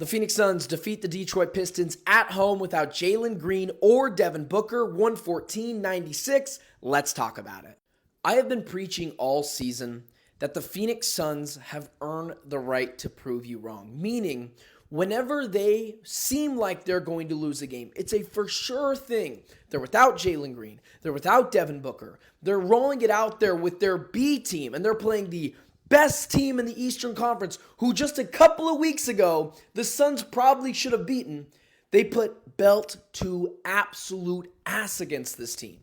The Phoenix Suns defeat the Detroit Pistons at home without Jalen Green or Devin Booker, 114-96. Let's talk about it. I have been preaching all season that the Phoenix Suns have earned the right to prove you wrong, meaning whenever they seem like they're going to lose a game, it's a for sure thing. They're without Jalen Green. They're without Devin Booker. They're rolling it out there with their B team, and they're playing the best team in the Eastern Conference, who just a couple of weeks ago, the Suns probably should have beaten. They put belt to absolute ass against this team.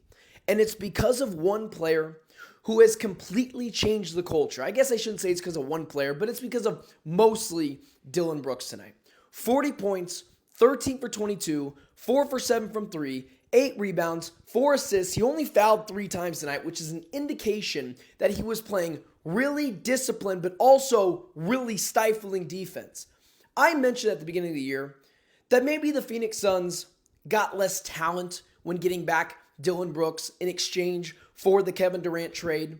And it's because of one player who has completely changed the culture. I guess I shouldn't say it's because of one player, but it's because of mostly Dillon Brooks tonight. 40 points, 13 for 22, 4 for 7 from 3, 8 rebounds, 4 assists. He only fouled 3 times tonight, which is an indication that he was playing really disciplined, but also really stifling defense. I mentioned at the beginning of the year that maybe the Phoenix Suns got less talent when getting back Dillon Brooks in exchange for the Kevin Durant trade.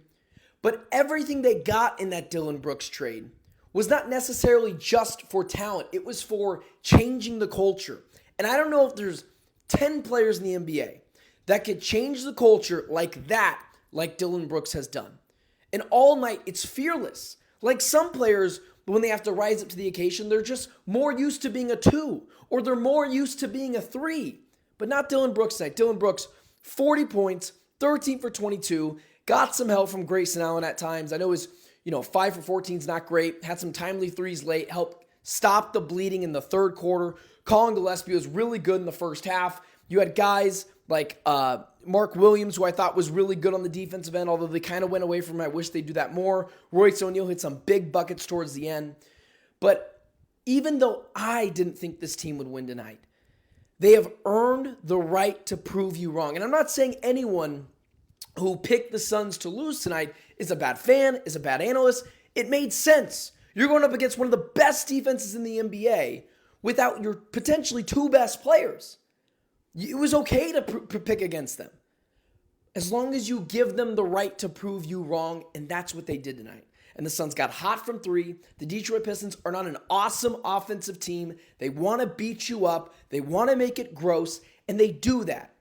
But everything they got in that Dillon Brooks trade was not necessarily just for talent. It was for changing the culture. And I don't know if there's 10 players in the NBA that could change the culture like that, like Dillon Brooks has done. And all night, it's fearless. Like some players, when they have to rise up to the occasion, they're just more used to being a 2, or they're more used to being a 3. But not Dillon Brooks tonight. Dillon Brooks, 40 points, 13 for 22, got some help from Grayson Allen at times. I know his 5 for 14 is not great. Had some timely threes late, helped stop the bleeding in the third quarter. Colin Gillespie was really good in the first half. You had guys like Mark Williams, who I thought was really good on the defensive end, although they kind of went away from him. I wish they'd do that more. Royce O'Neal hit some big buckets towards the end. But even though I didn't think this team would win tonight, they have earned the right to prove you wrong. And I'm not saying anyone who picked the Suns to lose tonight is a bad fan, is a bad analyst. It made sense. You're going up against one of the best defenses in the NBA without your potentially 2 best players. It was okay to pick against them, as long as you give them the right to prove you wrong, and that's what they did tonight. And the Suns got hot from 3. The Detroit Pistons are not an awesome offensive team. They want to beat you up. They want to make it gross, and they do that.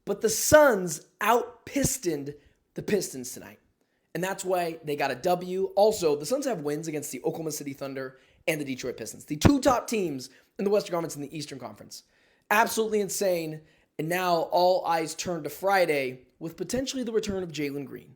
But the Suns out-pistoned the Pistons tonight, and that's why they got a W. Also, the Suns have wins against the Oklahoma City Thunder and the Detroit Pistons, the 2 top teams in the Western Conference and the Eastern Conference. Absolutely insane. And now all eyes turn to Friday with potentially the return of Jalen Green.